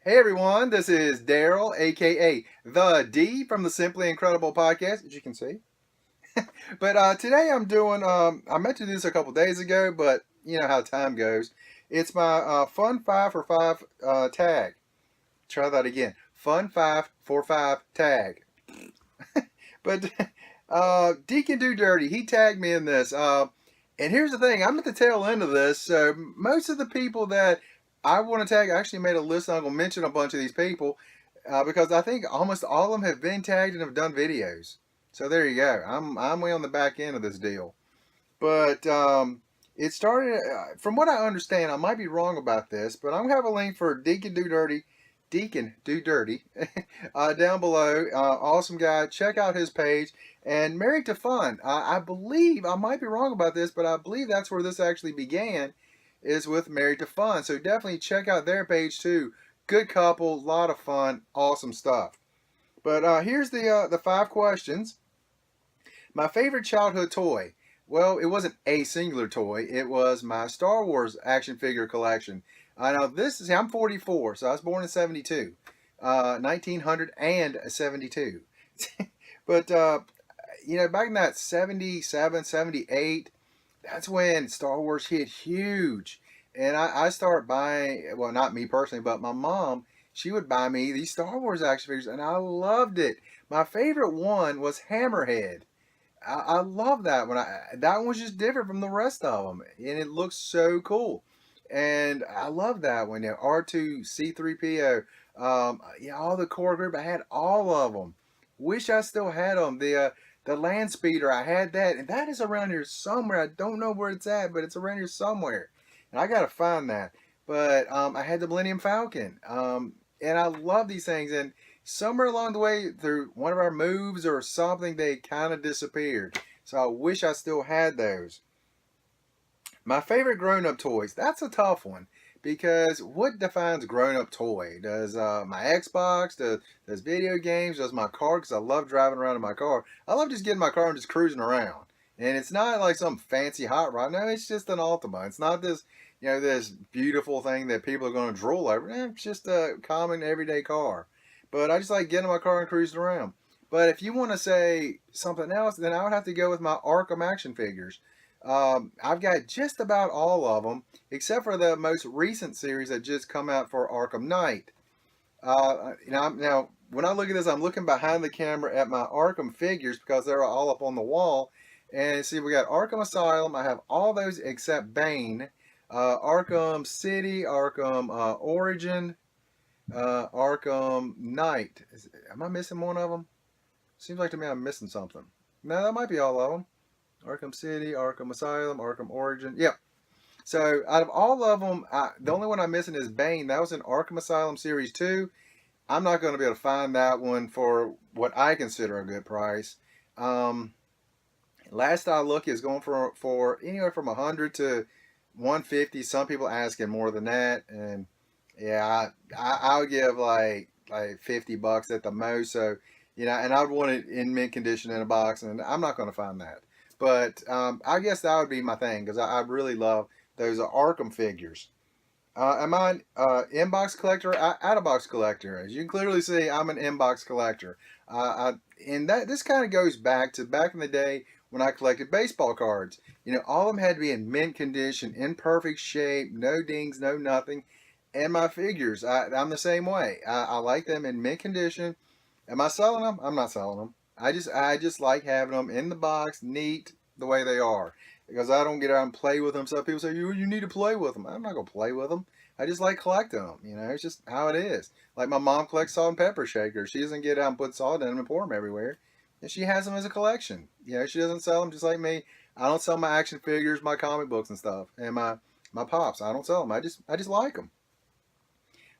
Hey everyone, this is Daryl, aka the D from the Simply Incredible podcast, as you can see. But today I'm doing, I meant to do this a couple days ago, but you know how time goes. It's my Fun 5 for 5 tag. Try that again. Fun 5 for 5 tag. But DeaconDoDirty, he tagged me in this. And here's the thing, I'm at the tail end of this, so most of the people that I want to tag, I actually made a list and I'm going to mention a bunch of these people because I think almost all of them have been tagged and have done videos. So there you go. I'm way on the back end of this deal. But it started, from what I understand, I might be wrong about this, but I'm going to have a link for DeaconDoDirty, down below. Awesome guy. Check out his page. And Married to Fun. I believe, I might be wrong about this, but I believe that's where this actually began, is with Married to Fun. So definitely check out their page too. Good couple, lot of fun, awesome stuff. But here's the 5 questions. My favorite childhood toy. Well, it wasn't a singular toy. It was my Star Wars action figure collection. Now this is, I'm 44, so I was born in 72. 1972. But you know, back in that 77, 78, that's when Star Wars hit huge. And I started buying, well, not me personally, but my mom, she would buy me these Star Wars action figures, and I loved it. My favorite one was Hammerhead. I love that one. That one was just different from the rest of them, and it looks so cool. And I love that one. You know, R2, C3PO, yeah, all the core group. I had all of them. Wish I still had them. The land speeder, I had that, and that is around here somewhere. I don't know where it's at, but it's around here somewhere, and I gotta find that. But I had the Millennium Falcon, and I love these things. And somewhere along the way, through one of our moves or something, they kind of disappeared. So I wish I still had those. My favorite grown-up toys. That's a tough one. Because what defines grown-up toy? Does my Xbox, does video games, does my car? Because I love driving around in my car. I love just getting in my car and just cruising around. And it's not like some fancy hot rod. No, it's just an Ultima. It's not this, you know, this beautiful thing that people are going to drool over. It's just a common everyday car. But I just like getting in my car and cruising around. But if you want to say something else, then I would have to go with my Arkham action figures. I've got just about all of them, except for the most recent series that just come out for Arkham Knight. Now, when I look at this, I'm looking behind the camera at my Arkham figures because they're all up on the wall. And see, we got Arkham Asylum. I have all those except Bane. Arkham City, Arkham Origin, Arkham Knight. Am I missing one of them? Seems like to me I'm missing something. No, that might be all of them. Arkham City, Arkham Asylum, Arkham Origin. Yep. So out of all of them, the only one I'm missing is Bane. That was in Arkham Asylum Series 2. I'm not going to be able to find that one for what I consider a good price. Last I look is going for anywhere from 100 to 150. Some people asking more than that, and yeah, I would give like $50 at the most. So you know, and I'd want it in mint condition in a box, and I'm not going to find that. But I guess that would be my thing because I really love those Arkham figures. Am I an inbox collector, out-of-box collector? As you can clearly see, I'm an inbox collector. And this kind of goes back to back in the day when I collected baseball cards. You know, all of them had to be in mint condition, in perfect shape, no dings, no nothing. And my figures, I'm the same way. I like them in mint condition. Am I selling them? I'm not selling them. I just like having them in the box, neat, the way they are. Because I don't get out and play with them. Some people say, you need to play with them. I'm not going to play with them. I just like collecting them. You know, it's just how it is. Like my mom collects salt and pepper shakers. She doesn't get out and put salt in them and pour them everywhere. And she has them as a collection. You know, she doesn't sell them just like me. I don't sell my action figures, my comic books and stuff. And my pops, I don't sell them. I just like them.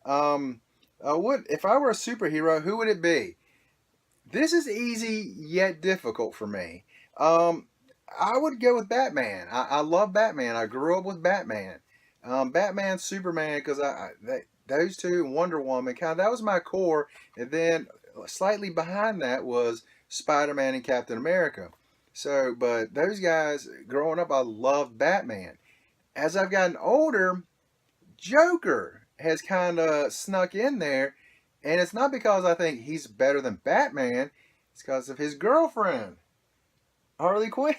What if I were a superhero, who would it be? This is easy yet difficult for me. I would go with Batman. I love Batman. I grew up with Batman. Batman, Superman, because those two, Wonder Woman, that was my core. And then slightly behind that was Spider-Man and Captain America. So, but those guys, growing up, I loved Batman. As I've gotten older, Joker. has kind of snuck in there. And it's not because I think he's better than Batman. It's because of his girlfriend, Harley Quinn.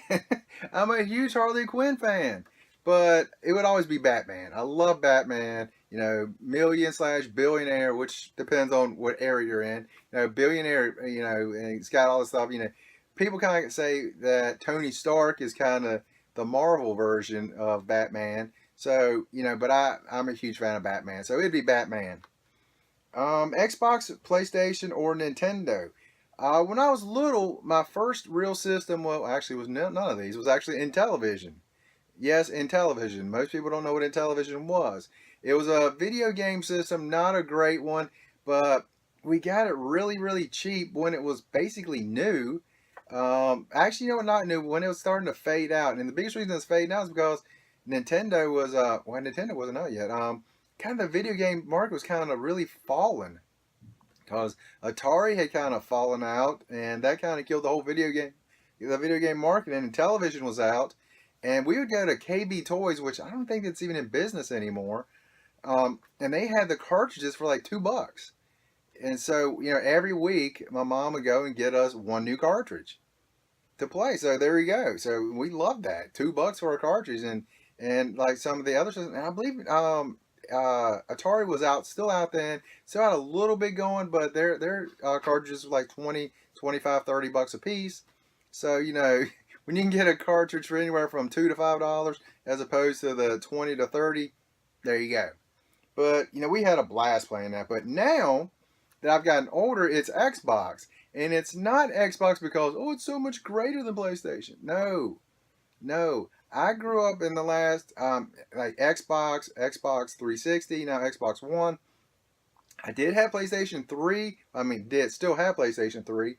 I'm a huge Harley Quinn fan. But it would always be Batman. I love Batman. You know, million/billionaire, which depends on what area you're in. You know, billionaire, you know, and he's got all this stuff. You know, people kind of say that Tony Stark is kind of the Marvel version of Batman. So, you know, but I'm a huge fan of Batman. So it'd be Batman. Xbox, PlayStation, or Nintendo. When I was little, my first real system, well, actually, was none of these. Was actually Intellivision. Yes, Intellivision. Most people don't know what Intellivision was. It was a video game system, not a great one, but we got it really, really cheap when it was basically new. Actually, you know what, not new, when it was starting to fade out. And the biggest reason it's fading out is because Nintendo was, well, Nintendo wasn't out yet. Kind of the video game market was kind of really falling. Because Atari had kind of fallen out, and that kind of killed the video game market, and Intellivision was out. And we would go to KB Toys, which I don't think it's even in business anymore. And they had the cartridges for like $2. And so, you know, every week my mom would go and get us one new cartridge to play. So there we go. So we loved that. $2 for a cartridge. And like some of the other systems, and I believe Atari was still out then, still had a little bit going, but their cartridges were like 20, 25, $30 a piece. So, you know, when you can get a cartridge for anywhere from $2 to $5 as opposed to the 20 to 30, there you go. But, you know, we had a blast playing that. But now that I've gotten older, it's Xbox. And it's not Xbox because, oh, it's so much greater than PlayStation. No. I grew up in the last, like Xbox 360, now Xbox One. I did have PlayStation 3. I mean, still have PlayStation 3.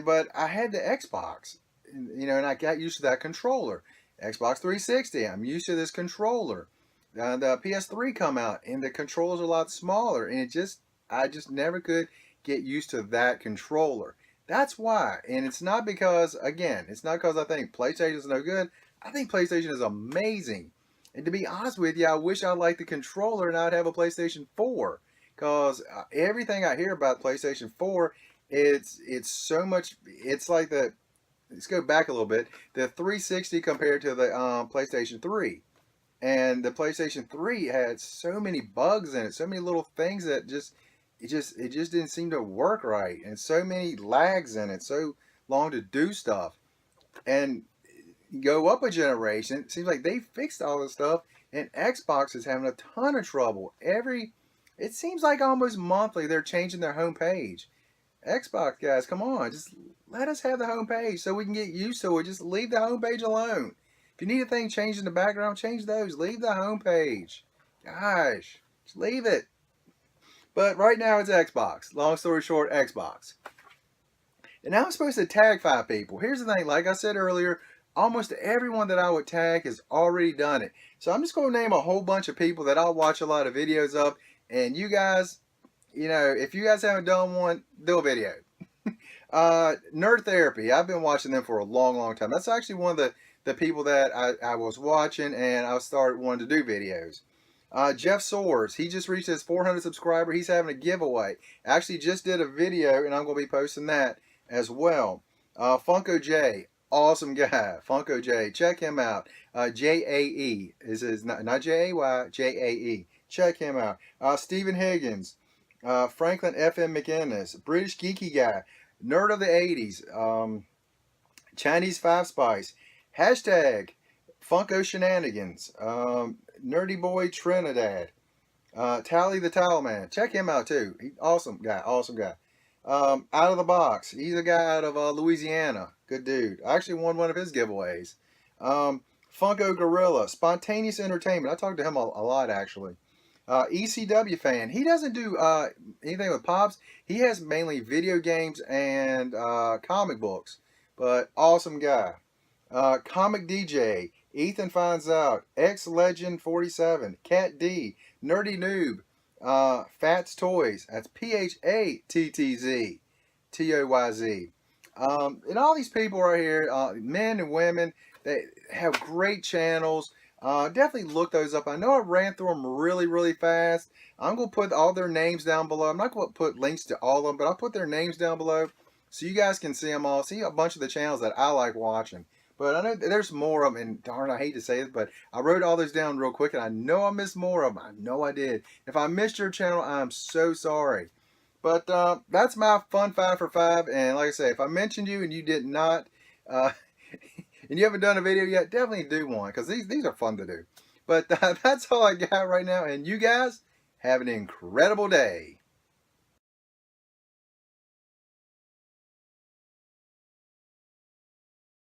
But I had the Xbox. You know, and I got used to that controller. Xbox 360, I'm used to this controller. The PS3 come out, and the controller's a lot smaller, and I just never could get used to that controller. That's why, and it's not because, again, it's not because I think PlayStation is no good. I think PlayStation is amazing. And to be honest with you, I wish I liked the controller and I'd have a PlayStation 4. Because everything I hear about PlayStation 4, it's so much, it's like let's go back a little bit. The 360 compared to the PlayStation 3. And the PlayStation 3 had so many bugs in it, so many little things that it just didn't seem to work right. And so many lags in it, so long to do stuff. And go up a generation, it seems like they fixed all this stuff, and Xbox is having a ton of trouble. It seems like almost monthly they're changing their homepage. Xbox guys, come on, just let us have the homepage so we can get used to it. Just leave the homepage alone. If you need a thing changed in the background, change those. Leave the homepage. Gosh, just leave it. But right now it's Xbox. Long story short, Xbox. And now I'm supposed to tag 5 people. Here's the thing, like I said earlier, almost everyone that I would tag has already done it. So I'm just going to name a whole bunch of people that I'll watch a lot of videos of. And you guys, you know, if you guys haven't done one, do a video. Nerd Therapy. I've been watching them for a long, long time. That's actually one of the people that I was watching, and I started wanting to do videos. Jeff Soares, he just reached his 400 subscriber. He's having a giveaway. Actually just did a video, and I'm going to be posting that as well. Funko Jae, awesome guy. Funko Jae, check him out. Jae is his, not J-A-Y, Jae. Check him out. Stephen Higgins, Franklyn FM McInnis, BritishGeekyGuy, Nerd of the 80s, Chinese 5 Spice, hashtag Funko Shenanigans, Nerdy Boy Trinidad, Towle the Towelman. Check him out too. Awesome guy. Outta the Box. He's a guy out of Louisiana. Good dude. I actually won one of his giveaways. Funko Gorilla. Spontaneous Entertainment. I talked to him a lot actually. ECW Fan. He doesn't do anything with Pops. He has mainly video games and comic books. But awesome guy. Comic DJ. Ethan Finds Out. X-Legend 47. Katt Dee. Nerdy Newb. PhattzToyz. That's PhattzToyz. And all these people right here, men and women, they have great channels. Definitely look those up. I know I ran through them really, really fast. I'm going to put all their names down below. I'm not going to put links to all of them, but I'll put their names down below so you guys can see them all. See a bunch of the channels that I like watching. But I know there's more of them, and darn, I hate to say it, but I wrote all those down real quick, and I know I missed more of them. I know I did. If I missed your channel, I'm so sorry. But that's my fun 5 for 5. And like I say, if I mentioned you and you did not, uh, and you haven't done a video yet, definitely do one, because these are fun to do. But that's all I got right now. And you guys have an incredible day.